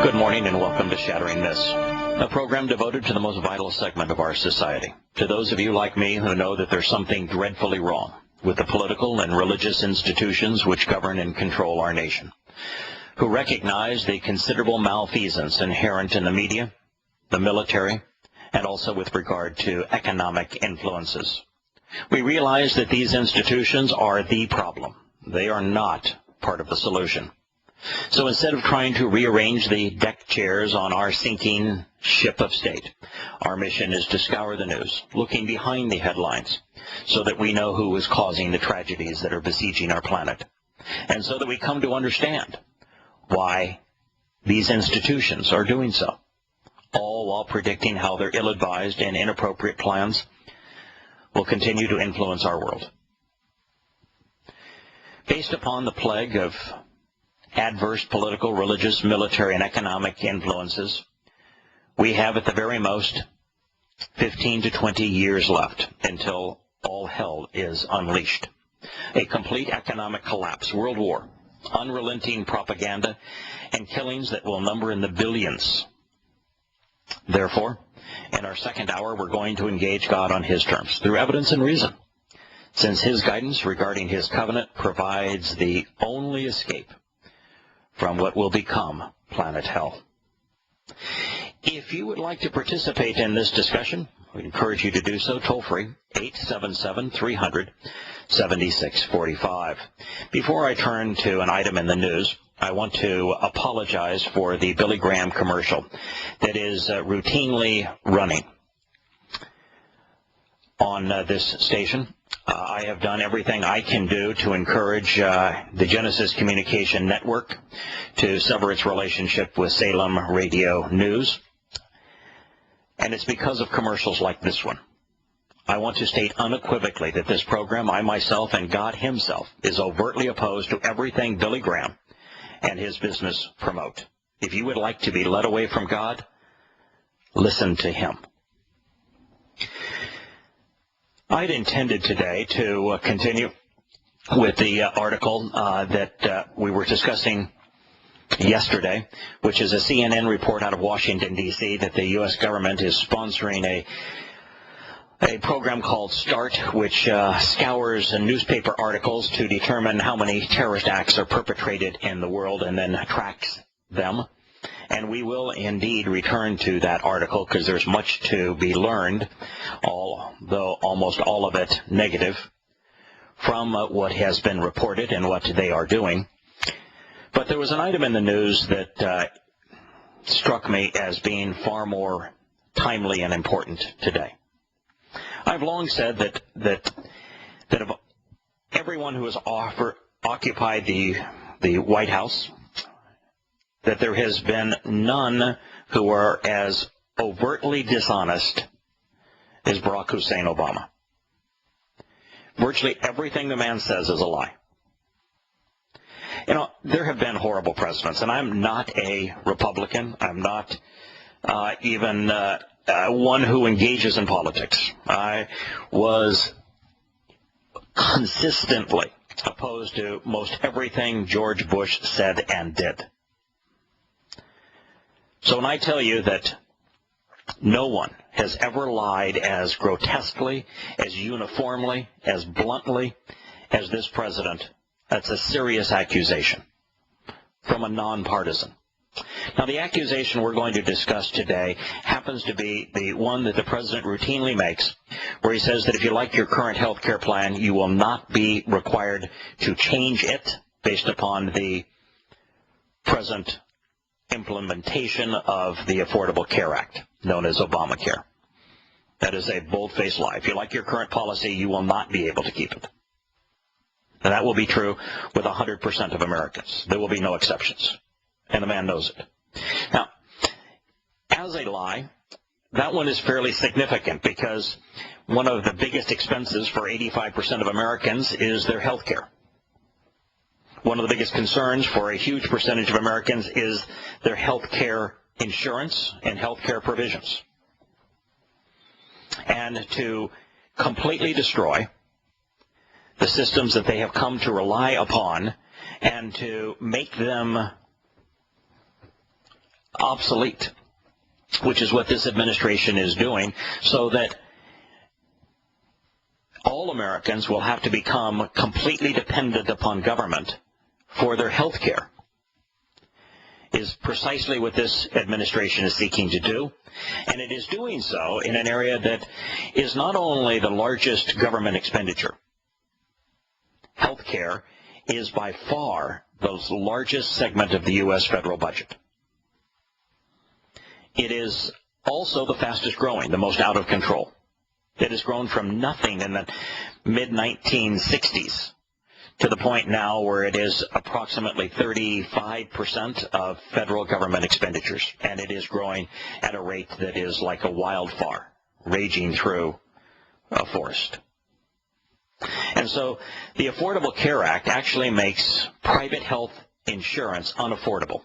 Good morning and welcome to Shattering Myths, a program devoted to the most vital segment of our society. To those of you like me who know that there's something dreadfully wrong with the political and religious institutions which govern and control our nation, who recognize the considerable malfeasance inherent in the media, the military, and also with regard to economic influences. We realize that these institutions are the problem. They are not part of the solution. So instead of trying to rearrange the deck chairs on our sinking ship of state, our mission is to scour the news, looking behind the headlines, so that we know who is causing the tragedies that are besieging our planet, and so that we come to understand why these institutions are doing so, all while predicting how their ill-advised and inappropriate plans will continue to influence our world. Based upon the plague of adverse political, religious, military, and economic influences, we have at the very most 15 to 20 years left until all hell is unleashed. A complete economic collapse, world war, unrelenting propaganda, and killings that will number in the billions. Therefore, in our second hour, we're going to engage God on His terms, through evidence and reason, since His guidance regarding His covenant provides the only escape from what will become planet hell. If you would like to participate in this discussion, we encourage you to do so toll-free, 877-300-7645. Before I turn to an item in the news, I want to apologize for the Billy Graham commercial that is routinely running on this station. I have done everything I can do to encourage the Genesis Communication Network to sever its relationship with Salem Radio News. And it's because of commercials like this one. I want to state unequivocally that this program, I myself and God Himself, is overtly opposed to everything Billy Graham and his business promote. If you would like to be led away from God, listen to him. I'd intended today to continue with the article that we were discussing yesterday, which is a CNN report out of Washington, D.C., that the U.S. government is sponsoring a program called START, which scours newspaper articles to determine how many terrorist acts are perpetrated in the world and then tracks them. And we will indeed return to that article because there's much to be learned, although almost all of it negative, from what has been reported and what they are doing. But there was an item in the news that struck me as being far more timely and important today. I've long said that of everyone who has occupied the White House, that there has been none who are as overtly dishonest as Barack Hussein Obama. Virtually everything the man says is a lie. You know, there have been horrible presidents, and I'm not a Republican. I'm not even one who engages in politics. I was consistently opposed to most everything George Bush said and did. So when I tell you that no one has ever lied as grotesquely, as uniformly, as bluntly as this president, that's a serious accusation from a nonpartisan. Now, the accusation we're going to discuss today happens to be the one that the president routinely makes, where he says that if you like your current health care plan, you will not be required to change it based upon the present implementation of the Affordable Care Act, known as Obamacare. That is a bold-faced lie. If you like your current policy, you will not be able to keep it. And that will be true with 100% of Americans. There will be no exceptions. And the man knows it. Now, as a lie, that one is fairly significant because one of the biggest expenses for 85% of Americans is their health care. One of the biggest concerns for a huge percentage of Americans is their health care insurance and health care provisions. And to completely destroy the systems that they have come to rely upon and to make them obsolete, which is what this administration is doing, so that all Americans will have to become completely dependent upon government for their health care, is precisely what this administration is seeking to do. And it is doing so in an area that is not only the largest government expenditure. Health care is by far the largest segment of the U.S. federal budget. It is also the fastest growing, the most out of control. It has grown from nothing in the mid-1960s to the point now where it is approximately 35% of federal government expenditures, and it is growing at a rate that is like a wildfire raging through a forest. And so the Affordable Care Act actually makes private health insurance unaffordable,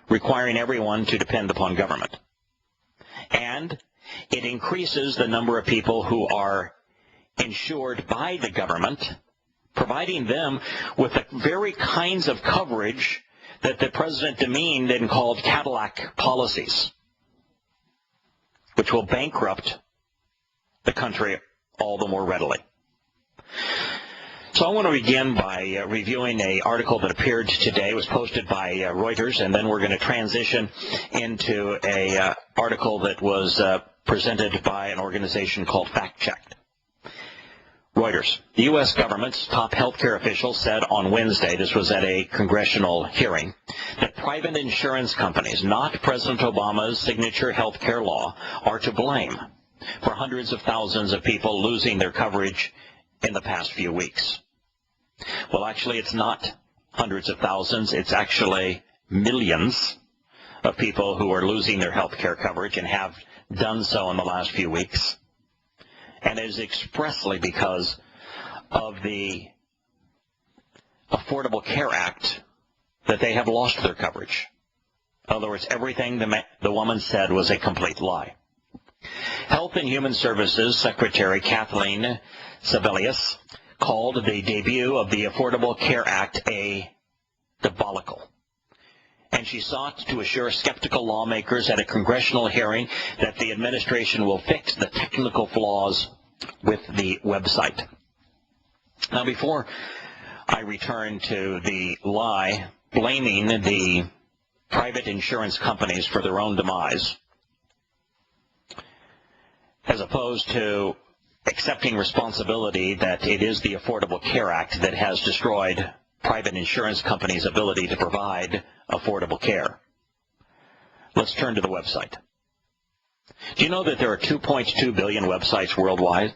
requiring everyone to depend upon government. And it increases the number of people who are insured by the government, providing them with the very kinds of coverage that the president demeaned and called Cadillac policies, which will bankrupt the country all the more readily. So I want to begin by reviewing an article that appeared today. It was posted by Reuters, and then we're going to transition into an article that was presented by an organization called Fact Checked. Reuters. The U.S. government's top healthcare officials said on Wednesday, this was at a congressional hearing, that private insurance companies, not President Obama's signature healthcare law, are to blame for hundreds of thousands of people losing their coverage in the past few weeks. Well, actually, it's not hundreds of thousands. It's actually millions of people who are losing their health care coverage and have done so in the last few weeks. And it is expressly because of the Affordable Care Act that they have lost their coverage. In other words, everything the woman said was a complete lie. Health and Human Services Secretary Kathleen Sebelius called the debut of the Affordable Care Act a debacle. And she sought to assure skeptical lawmakers at a congressional hearing that the administration will fix the technical flaws with the website. Now, before I return to the lie blaming the private insurance companies for their own demise, as opposed to accepting responsibility that it is the Affordable Care Act that has destroyed private insurance companies' ability to provide affordable care. Let's turn to the website. Do you know that there are 2.2 billion websites worldwide?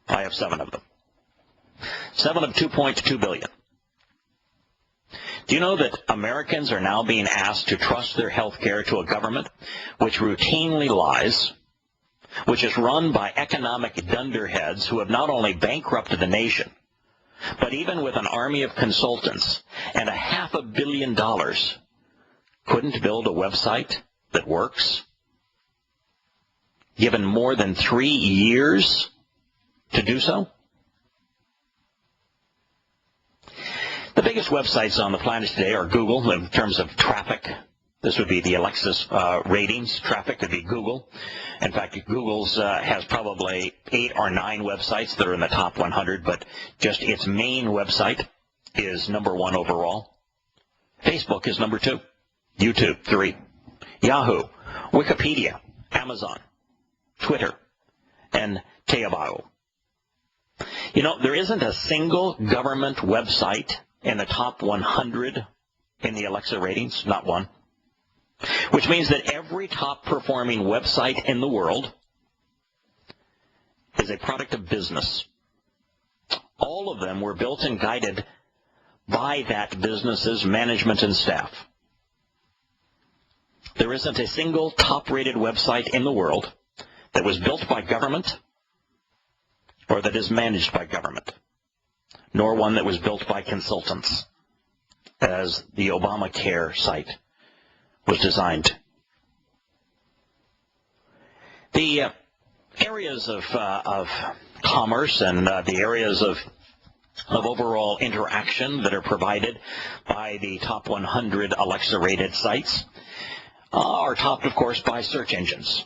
I have 7 of them. 7 of 2.2 billion. Do you know that Americans are now being asked to trust their health care to a government which routinely lies, which is run by economic dunderheads who have not only bankrupted the nation, but even with an army of consultants and $500 million, couldn't build a website that works, given more than 3 years to do so? The biggest websites on the planet today are Google in terms of traffic. This would be the Alexa's ratings. Traffic would be Google. In fact, Google's has probably 8 or 9 websites that are in the top 100, but just its main website is number 1 overall. Facebook is number 2. YouTube, 3. Yahoo, Wikipedia, Amazon, Twitter, and Yahowah. You know, there isn't a single government website in the top 100 in the Alexa ratings, not one. Which means that every top-performing website in the world is a product of business. All of them were built and guided by that business's management and staff. There isn't a single top-rated website in the world that was built by government or that is managed by government, nor one that was built by consultants, as the Obamacare site was designed. The areas of commerce and the areas of of overall interaction that are provided by the top 100 Alexa-rated sites are topped, of course, by search engines.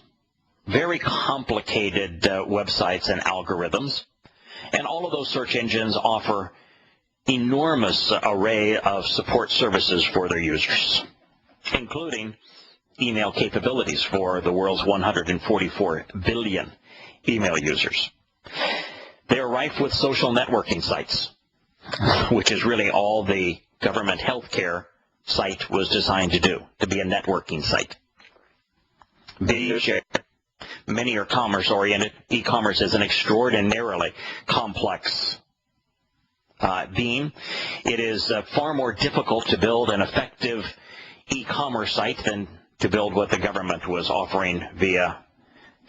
Very complicated websites and algorithms. And all of those search engines offer enormous array of support services for their users, including email capabilities for the world's 144 billion email users. They are rife with social networking sites, which is really all the government healthcare site was designed to do, to be a networking site. Many are commerce-oriented. E-commerce is an extraordinarily complex being. It is far more difficult to build an effective e-commerce site than to build what the government was offering via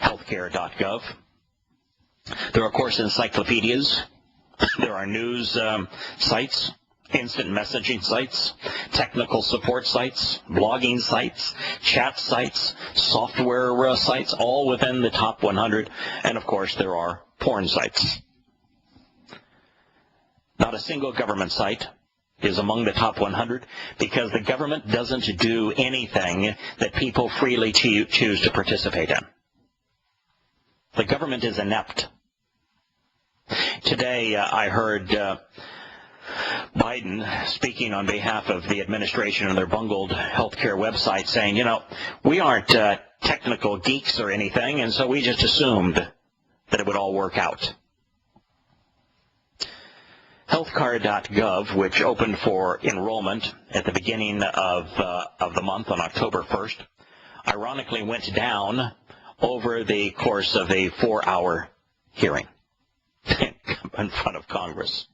healthcare.gov. There are, of course, encyclopedias. There are news sites, instant messaging sites, technical support sites, blogging sites, chat sites, software sites, all within the top 100. And, of course, there are porn sites. Not a single government site is among the top 100 because the government doesn't do anything that people freely choose to participate in. The government is inept. Today, I heard Biden speaking on behalf of the administration and their bungled healthcare website saying, you know, we aren't technical geeks or anything, and so we just assumed that it would all work out. Healthcare.gov, which opened for enrollment at the beginning of the month on October 1st, ironically went down over the course of a 4-hour hearing in front of Congress.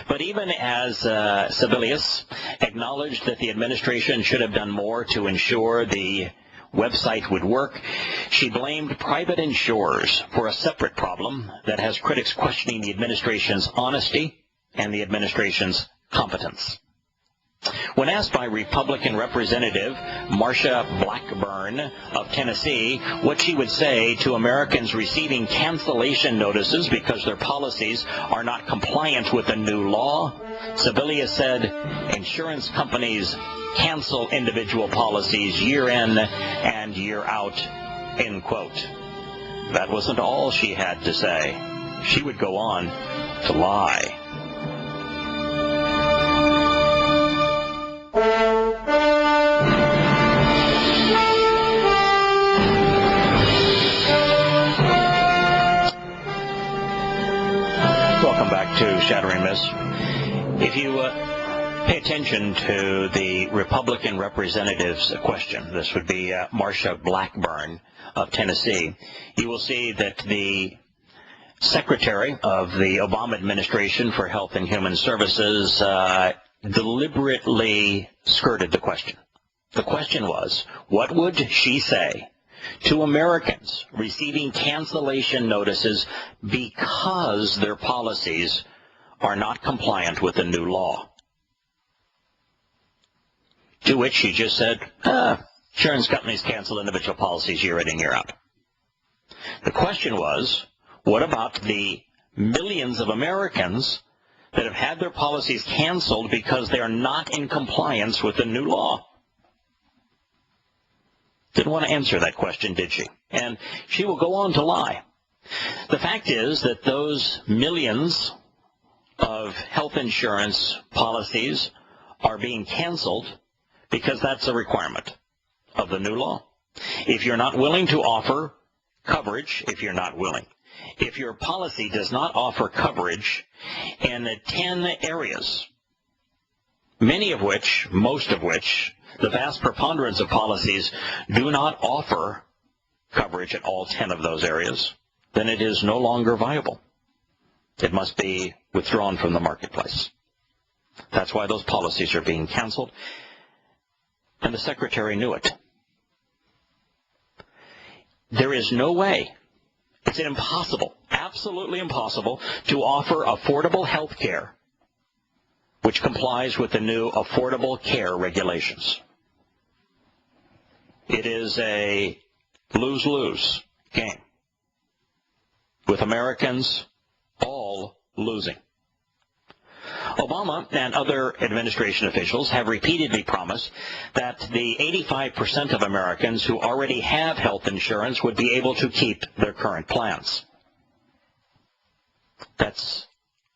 But even as Sebelius acknowledged that the administration should have done more to ensure the website would work, she blamed private insurers for a separate problem that has critics questioning the administration's honesty and the administration's competence. When asked by Republican Representative Marsha Blackburn of Tennessee what she would say to Americans receiving cancellation notices because their policies are not compliant with the new law, Sebelius said, insurance companies cancel individual policies year in and year out, end quote. That wasn't all she had to say. She would go on to lie. Welcome back to Shattering Myths. If you pay attention to the Republican representative's question, this would be Marsha Blackburn of Tennessee, you will see that the Secretary of the Obama administration for Health and Human Services deliberately skirted the question. The question was, what would she say to Americans receiving cancellation notices because their policies are not compliant with the new law? To which she just said, insurance companies cancel individual policies year in and year out. The question was, what about the millions of Americans that have had their policies canceled because they are not in compliance with the new law? Didn't want to answer that question, did she? And she will go on to lie. The fact is that those millions of health insurance policies are being canceled because that's a requirement of the new law. If you're not willing to offer coverage, if your policy does not offer coverage in 10 areas, most of which, the vast preponderance of policies do not offer coverage at all 10 of those areas, then it is no longer viable. It must be withdrawn from the marketplace. That's why those policies are being canceled, and the Secretary knew it. There is no way, it's impossible, absolutely impossible, to offer affordable health care which complies with the new Affordable Care Regulations. It is a lose-lose game, with Americans all losing. Obama and other administration officials have repeatedly promised that the 85% of Americans who already have health insurance would be able to keep their current plans. That's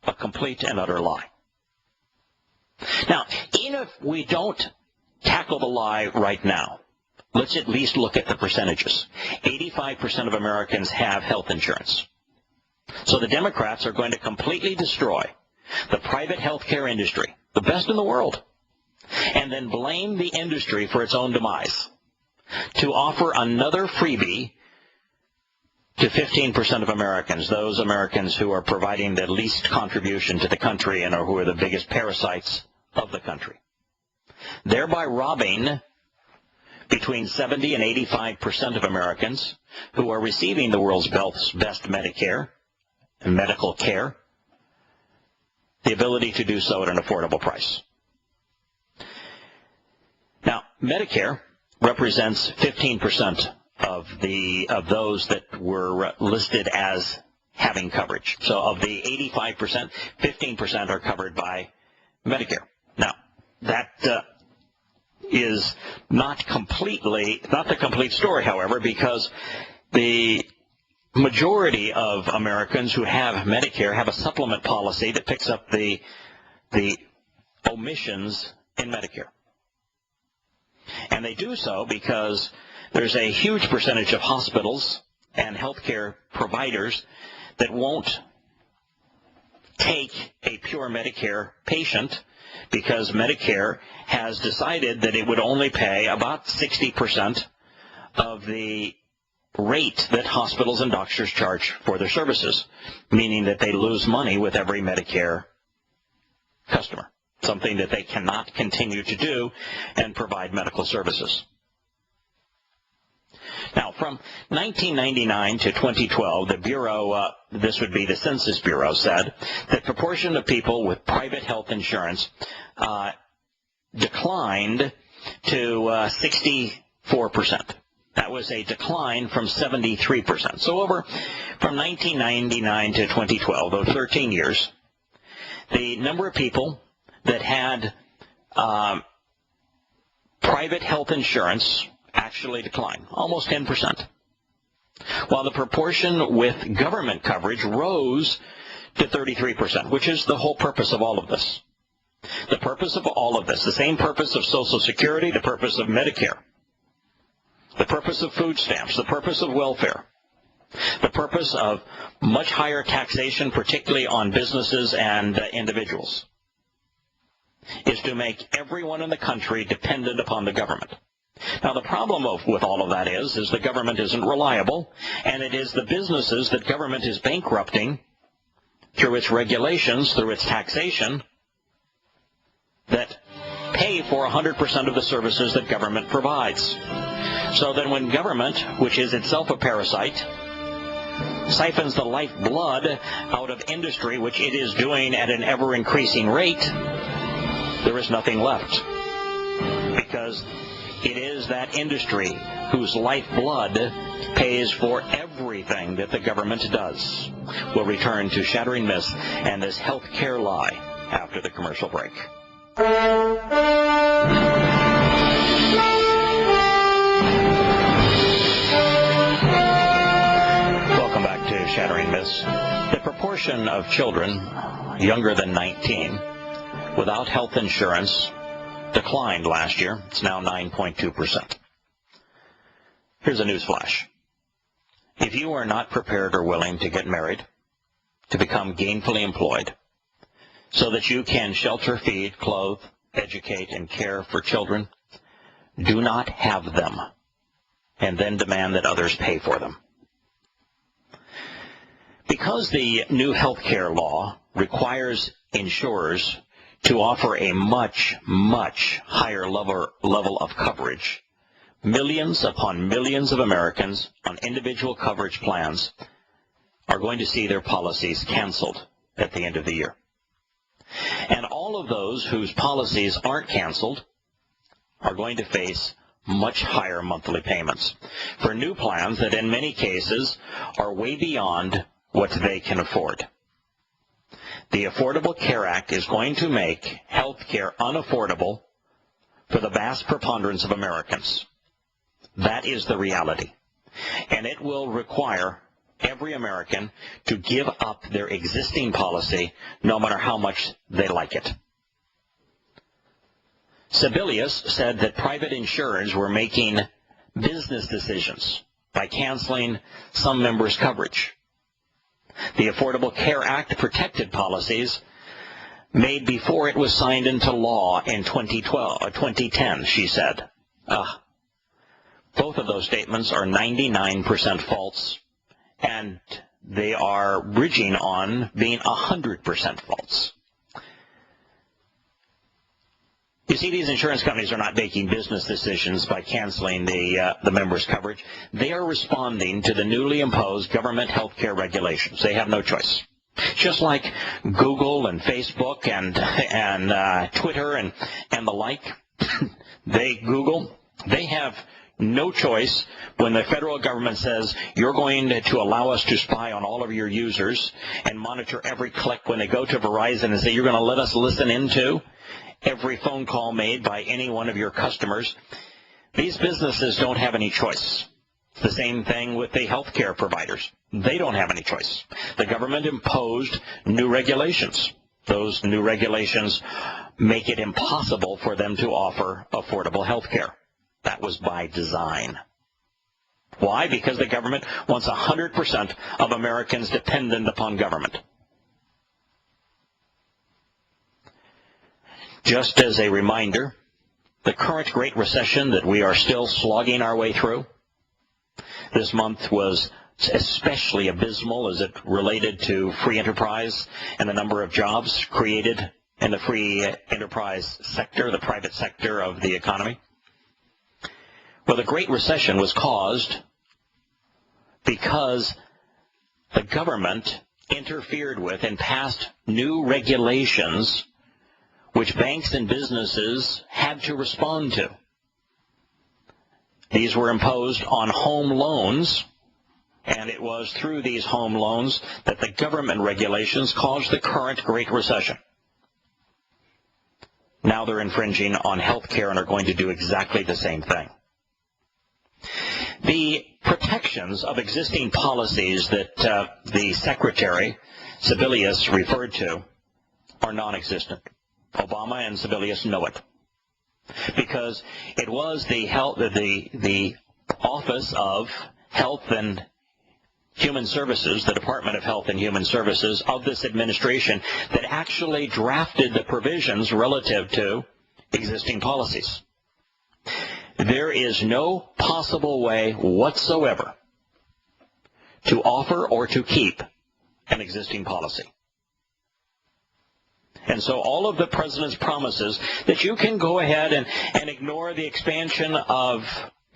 a complete and utter lie. Now, even if we don't tackle the lie right now, let's at least look at the percentages. 85% of Americans have health insurance. So the Democrats are going to completely destroy the private healthcare industry, the best in the world, and then blame the industry for its own demise to offer another freebie to 15% of Americans, those Americans who are providing the least contribution to the country and who are the biggest parasites of the country, thereby robbing between 70 and 85% of Americans who are receiving the world's best Medicare and medical care the ability to do so at an affordable price. Now, Medicare represents 15% of those that were listed as having coverage. So of the 85%, 15% are covered by Medicare. Now, that is not the complete story, however, because the majority of Americans who have Medicare have a supplement policy that picks up the omissions in Medicare. And they do so because there's a huge percentage of hospitals and healthcare providers that won't take a pure Medicare patient because Medicare has decided that it would only pay about 60% of the rate that hospitals and doctors charge for their services, meaning that they lose money with every Medicare customer, something that they cannot continue to do and provide medical services. Now, from 1999 to 2012, the Bureau, this would be the Census Bureau, said that the proportion of people with private health insurance declined to 64%. That was a decline from 73%. So from 1999 to 2012, those 13 years, the number of people that had private health insurance actually declined, almost 10%, while the proportion with government coverage rose to 33%, which is the whole purpose of all of this. The purpose of all of this, the same purpose of Social Security, the purpose of Medicare, the purpose of food stamps, the purpose of welfare, the purpose of much higher taxation, particularly on businesses and individuals, is to make everyone in the country dependent upon the government. Now, the problem with all of that is the government isn't reliable, and it is the businesses that government is bankrupting through its regulations, through its taxation, that pay for 100% of the services that government provides. So then when government, which is itself a parasite, siphons the lifeblood out of industry, which it is doing at an ever-increasing rate, there is nothing left. Because it is that industry whose lifeblood pays for everything that the government does. We'll return to Shattering Myths and this health care lie after the commercial break. Welcome back to Shattering Myths. The proportion of children younger than 19 without health insurance declined last year. It's now 9.2%. Here's a news flash. If you are not prepared or willing to get married, to become gainfully employed, so that you can shelter, feed, clothe, educate, and care for children, do not have them, and then demand that others pay for them. Because the new health care law requires insurers to offer a much, much higher level of coverage, millions upon millions of Americans on individual coverage plans are going to see their policies canceled at the end of the year. And all of those whose policies aren't canceled are going to face much higher monthly payments for new plans that in many cases are way beyond what they can afford. The Affordable Care Act is going to make health care unaffordable for the vast preponderance of Americans. That is the reality. And it will require every American to give up their existing policy, no matter how much they like it. Sebelius said that private insurers were making business decisions by canceling some members' coverage. The Affordable Care Act protected policies made before it was signed into law in 2010, she said. Both of those statements are 99% false, and they are bridging on being 100% false. You see, these insurance companies are not making business decisions by canceling the members' coverage. They are responding to the newly imposed government health care regulations. They have no choice. Just like Google and Facebook and Twitter and the like, they have no choice when the federal government says you're going to allow us to spy on all of your users and monitor every click when they go to Verizon and say you're going to let us listen into every phone call made by any one of your customers. These businesses don't have any choice. The same thing with the health care providers. They don't have any choice. The government imposed new regulations. Those new regulations make it impossible for them to offer affordable health care. That was by design. Why? Because the government wants 100% of Americans dependent upon government. Just as a reminder, the current Great Recession that we are still slogging our way through, this month was especially abysmal as it related to free enterprise and the number of jobs created in the free enterprise sector, the private sector of the economy. Well, the Great Recession was caused because the government interfered with and passed new regulations which banks and businesses had to respond to. These were imposed on home loans, and it was through these home loans that the government regulations caused the current Great Recession. Now they're infringing on health care and are going to do exactly the same thing. The protections of existing policies that the Secretary, Sebelius, referred to are non-existent. Obama and Sebelius know it, because it was the Office of Health and Human Services, the Department of Health and Human Services of this administration, that actually drafted the provisions relative to existing policies. There is no possible way whatsoever to offer or to keep an existing policy. And so all of the president's promises that you can go ahead and ignore the expansion of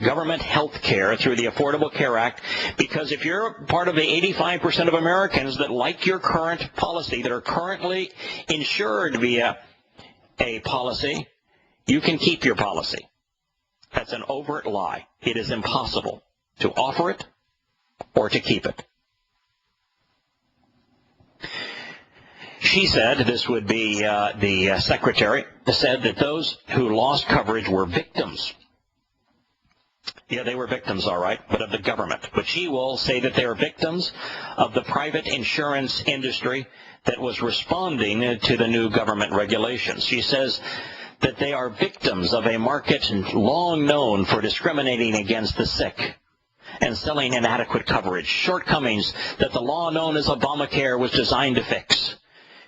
government health care through the Affordable Care Act, because if you're part of the 85% of Americans that like your current policy, that are currently insured via a policy, you can keep your policy. That's an overt lie. It is impossible to offer it or to keep it. She said, this would be the secretary, said that those who lost coverage were victims. Yeah, they were victims, all right, but of the government. But she will say that they are victims of the private insurance industry that was responding to the new government regulations. She says that they are victims of a market long known for discriminating against the sick and selling inadequate coverage, shortcomings that the law known as Obamacare was designed to fix.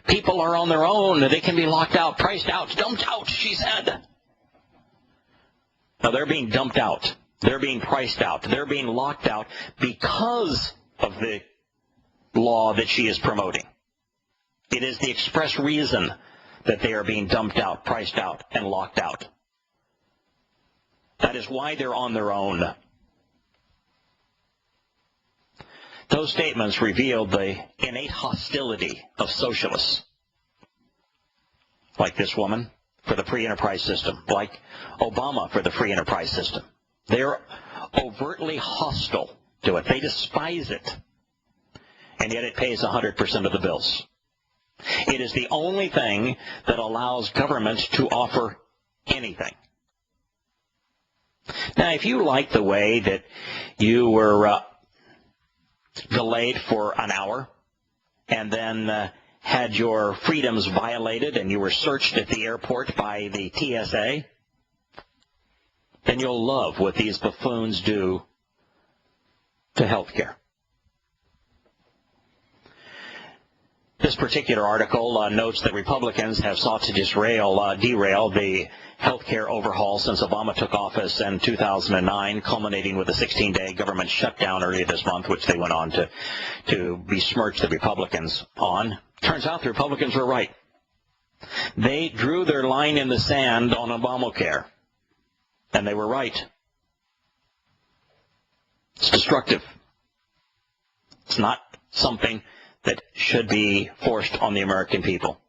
People are on their own. They can be locked out, priced out, dumped out, she said. Now, they're being dumped out. They're being priced out. They're being locked out because of the law that she is promoting. It is the express reason that they are being dumped out, priced out, and locked out. That is why they're on their own. Those statements revealed the innate hostility of socialists, like this woman, for the free enterprise system, like Obama for the free enterprise system. They're overtly hostile to it. They despise it, and yet it pays 100% of the bills. It is the only thing that allows government to offer anything. Now, if you like the way that you were delayed for an hour and then had your freedoms violated and you were searched at the airport by the TSA, then you'll love what these buffoons do to health care. This particular article notes that Republicans have sought to derail the health care overhaul since Obama took office in 2009, culminating with a 16-day government shutdown earlier this month, which they went on to besmirch the Republicans on. Turns out the Republicans were right. They drew their line in the sand on Obamacare, and they were right. It's destructive. It's not something that should be forced on the American people.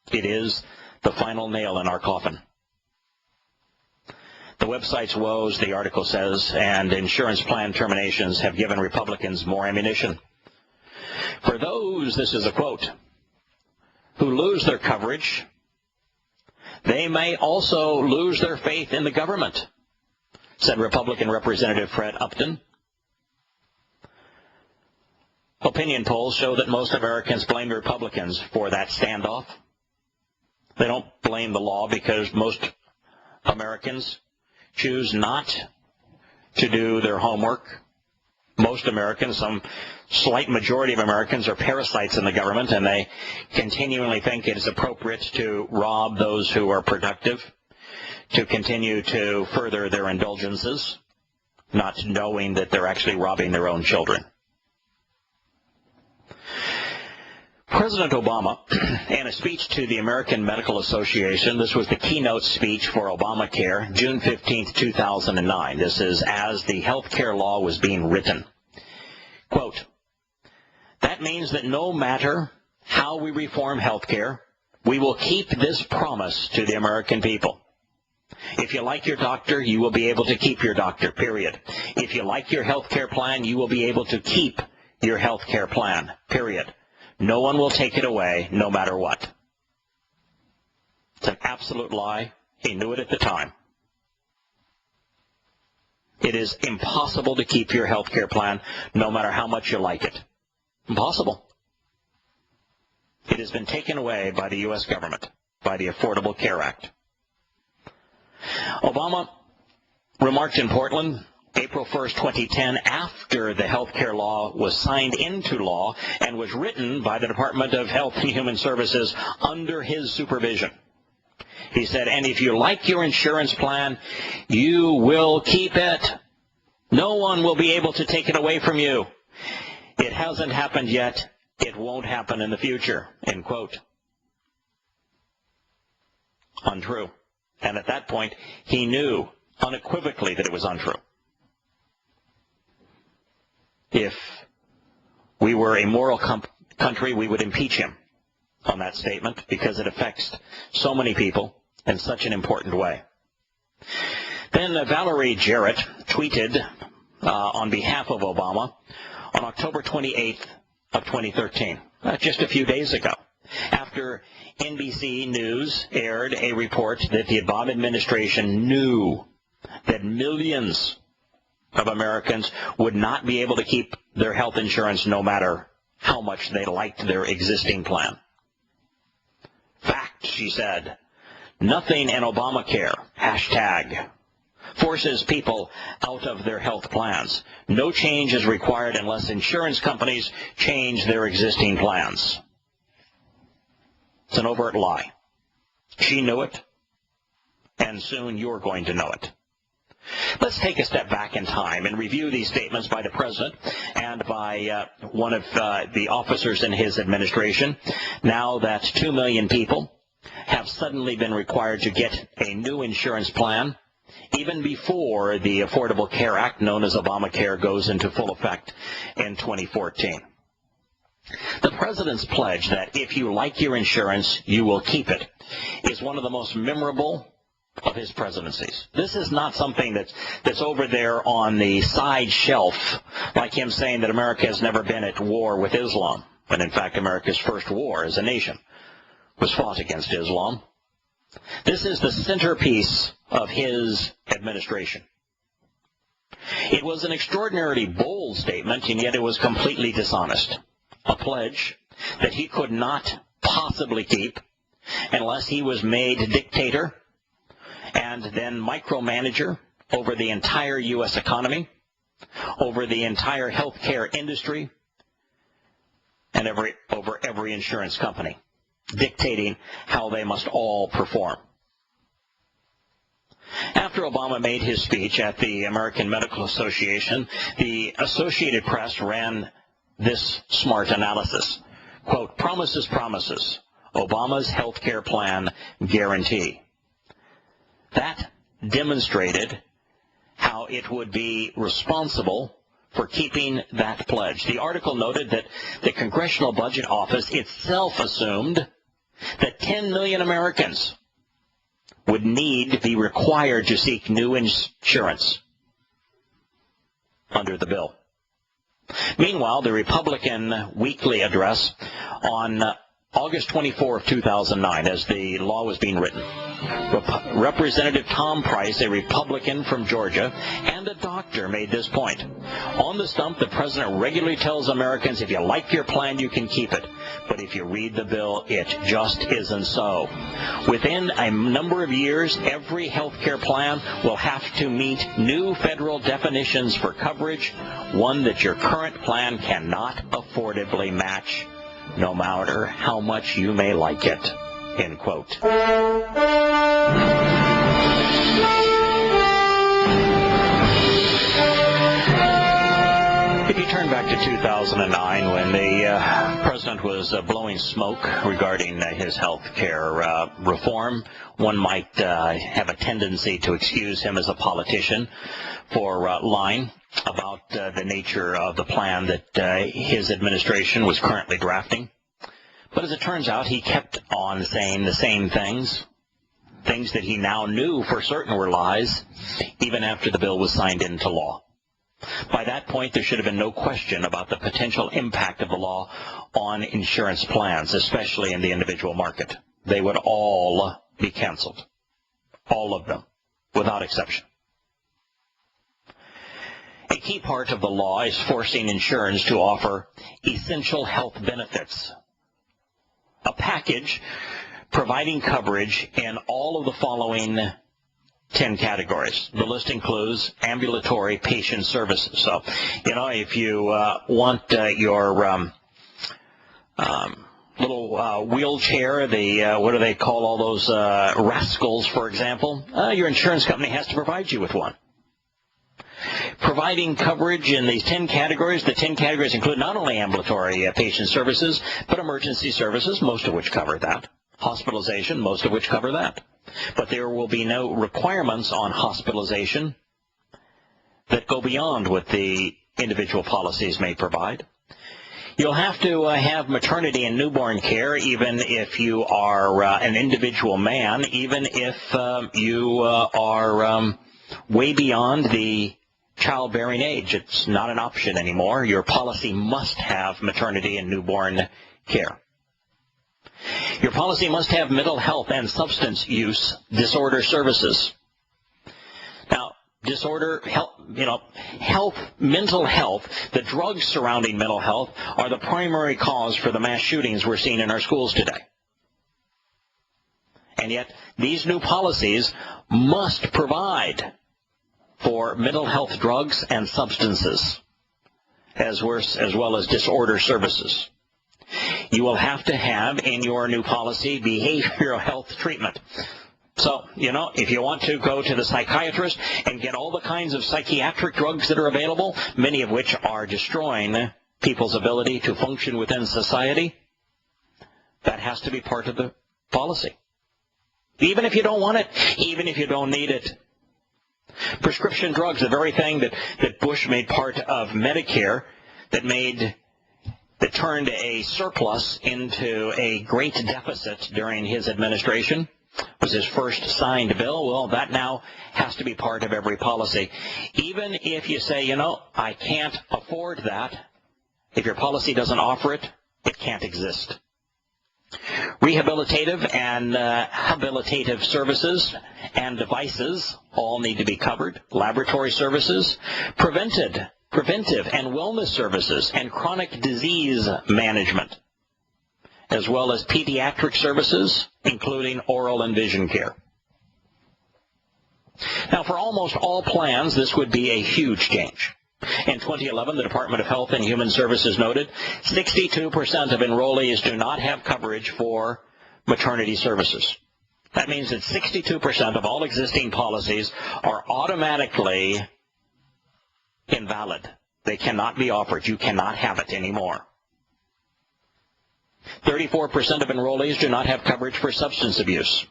It is the final nail in our coffin. The website's woes, the article says, and insurance plan terminations have given Republicans more ammunition. For those, this is a quote, who lose their coverage, they may also lose their faith in the government, said Republican Representative Fred Upton. Opinion polls show that most Americans blame the Republicans for that standoff. They don't blame the law because most Americans choose not to do their homework. Most Americans, some slight majority of Americans, are parasites in the government, and they continually think it is appropriate to rob those who are productive, to continue to further their indulgences, not knowing that they're actually robbing their own children. President Obama, in a speech to the American Medical Association, this was the keynote speech for Obamacare, June 15, 2009. This is as the health care law was being written. Quote, that means that no matter how we reform health care, we will keep this promise to the American people. If you like your doctor, you will be able to keep your doctor, period. If you like your health care plan, you will be able to keep your health care plan, period. No one will take it away, no matter what. It's an absolute lie. He knew it at the time. It is impossible to keep your health care plan, no matter how much you like it. Impossible. It has been taken away by the U.S. government, by the Affordable Care Act. Obama remarked in Portland, April 1st, 2010, after the health care law was signed into law and was written by the Department of Health and Human Services under his supervision. He said, and if you like your insurance plan, you will keep it. No one will be able to take it away from you. It hasn't happened yet. It won't happen in the future, end quote. Untrue. And at that point, he knew unequivocally that it was untrue. If we were a moral country, we would impeach him on that statement because it affects so many people in such an important way. Then Valerie Jarrett tweeted on behalf of Obama on October 28th of 2013, just a few days ago, after NBC News aired a report that the Obama administration knew that millions of Americans would not be able to keep their health insurance no matter how much they liked their existing plan. Fact, she said, nothing in Obamacare, hashtag, forces people out of their health plans. No change is required unless insurance companies change their existing plans. It's an overt lie. She knew it, and soon you're going to know it. Let's take a step back in time and review these statements by the President and by one of the officers in his administration, now that 2 million people have suddenly been required to get a new insurance plan, even before the Affordable Care Act, known as Obamacare, goes into full effect in 2014. The President's pledge that if you like your insurance, you will keep it is one of the most memorable of his presidencies. This is not something that's over there on the side shelf, like him saying that America has never been at war with Islam, when in fact America's first war as a nation was fought against Islam. This is the centerpiece of his administration. It was an extraordinarily bold statement, and yet it was completely dishonest. A pledge that he could not possibly keep unless he was made dictator and then micromanager over the entire U.S. economy, over the entire healthcare industry, and over every insurance company, dictating how they must all perform. After Obama made his speech at the American Medical Association, the Associated Press ran this smart analysis. Quote, "Promises, promises. Obama's health care plan guarantee." That demonstrated how it would be responsible for keeping that pledge. The article noted that the Congressional Budget Office itself assumed that 10 million Americans would need to be required to seek new insurance under the bill. Meanwhile, the Republican weekly address on August 24, 2009, as the law was being written, Representative Tom Price, a Republican from Georgia, and a doctor made this point. On the stump, the president regularly tells Americans, if you like your plan, you can keep it. But if you read the bill, it just isn't so. Within a number of years, every health care plan will have to meet new federal definitions for coverage, one that your current plan cannot affordably match, no matter how much you may like it. End quote. If you turn back to 2009, when the president was blowing smoke regarding his health care reform, one might have a tendency to excuse him as a politician for lying about the nature of the plan that his administration was currently drafting. But as it turns out, he kept on saying the same things that he now knew for certain were lies, even after the bill was signed into law. By that point, there should have been no question about the potential impact of the law on insurance plans, especially in the individual market. They would all be canceled. All of them, without exception. A key part of the law is forcing insurers to offer essential health benefits, a package providing coverage in all of the following 10 categories. The list includes ambulatory patient services. So, if you want your little wheelchair, what do they call all those rascals, for example, your insurance company has to provide you with one. Providing coverage in these 10 categories. The 10 categories include not only ambulatory patient services, but emergency services, most of which cover that. Hospitalization, most of which cover that. But there will be no requirements on hospitalization that go beyond what the individual policies may provide. You'll have to have maternity and newborn care, even if you are an individual man, even if you are way beyond the childbearing age. It's not an option anymore. Your policy must have maternity and newborn care. Your policy must have mental health and substance use disorder services. Now, mental health, the drugs surrounding mental health are the primary cause for the mass shootings we're seeing in our schools today. And yet, these new policies must provide for mental health drugs and substances, as well as disorder services. You will have to have in your new policy behavioral health treatment. So, if you want to go to the psychiatrist and get all the kinds of psychiatric drugs that are available, many of which are destroying people's ability to function within society, that has to be part of the policy. Even if you don't want it, even if you don't need it. Prescription drugs, the very thing that Bush made part of Medicare, that turned a surplus into a great deficit during his administration, was his first signed bill. Well, that now has to be part of every policy. Even if you say, I can't afford that, if your policy doesn't offer it, it can't exist. Rehabilitative and habilitative services and devices all need to be covered. Laboratory services, preventive and wellness services, and chronic disease management, as well as pediatric services, including oral and vision care. Now, for almost all plans, this would be a huge change. In 2011, the Department of Health and Human Services noted 62% of enrollees do not have coverage for maternity services. That means that 62% of all existing policies are automatically invalid. They cannot be offered. You cannot have it anymore. 34% of enrollees do not have coverage for substance abuse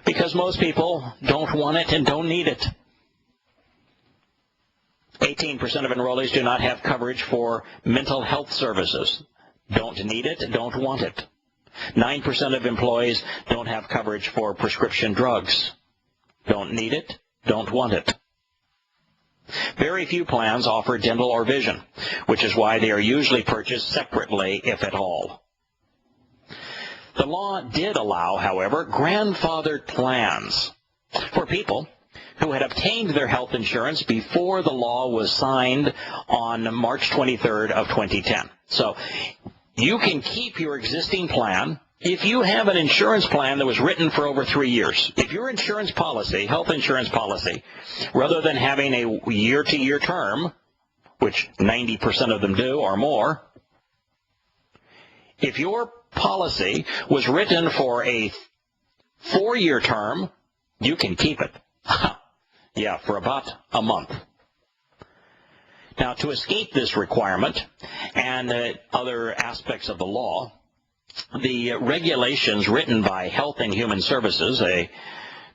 because most people don't want it and don't need it. 18% of enrollees do not have coverage for mental health services. Don't need it, don't want it. 9% of employees don't have coverage for prescription drugs. Don't need it, don't want it. Very few plans offer dental or vision, which is why they are usually purchased separately, if at all. The law did allow, however, grandfathered plans for people who had obtained their health insurance before the law was signed on March 23rd of 2010. So you can keep your existing plan if you have an insurance plan that was written for over 3 years. If your insurance policy, health insurance policy, rather than having a year-to-year term, which 90% of them do or more, if your policy was written for a 4-year term, you can keep it. Yeah, for about a month. Now, to escape this requirement and other aspects of the law, the regulations written by Health and Human Services, a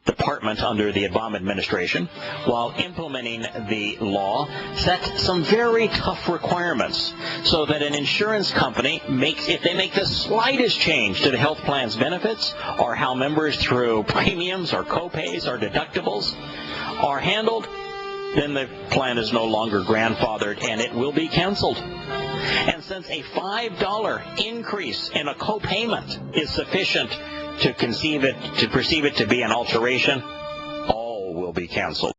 department under the Obama administration, while implementing the law, set some very tough requirements so that an insurance company if they make the slightest change to the health plan's benefits or how members through premiums or co-pays or deductibles are handled, then the plan is no longer grandfathered and it will be canceled. And since a $5 increase in a co-payment is sufficient to perceive it to be an alteration, all will be canceled.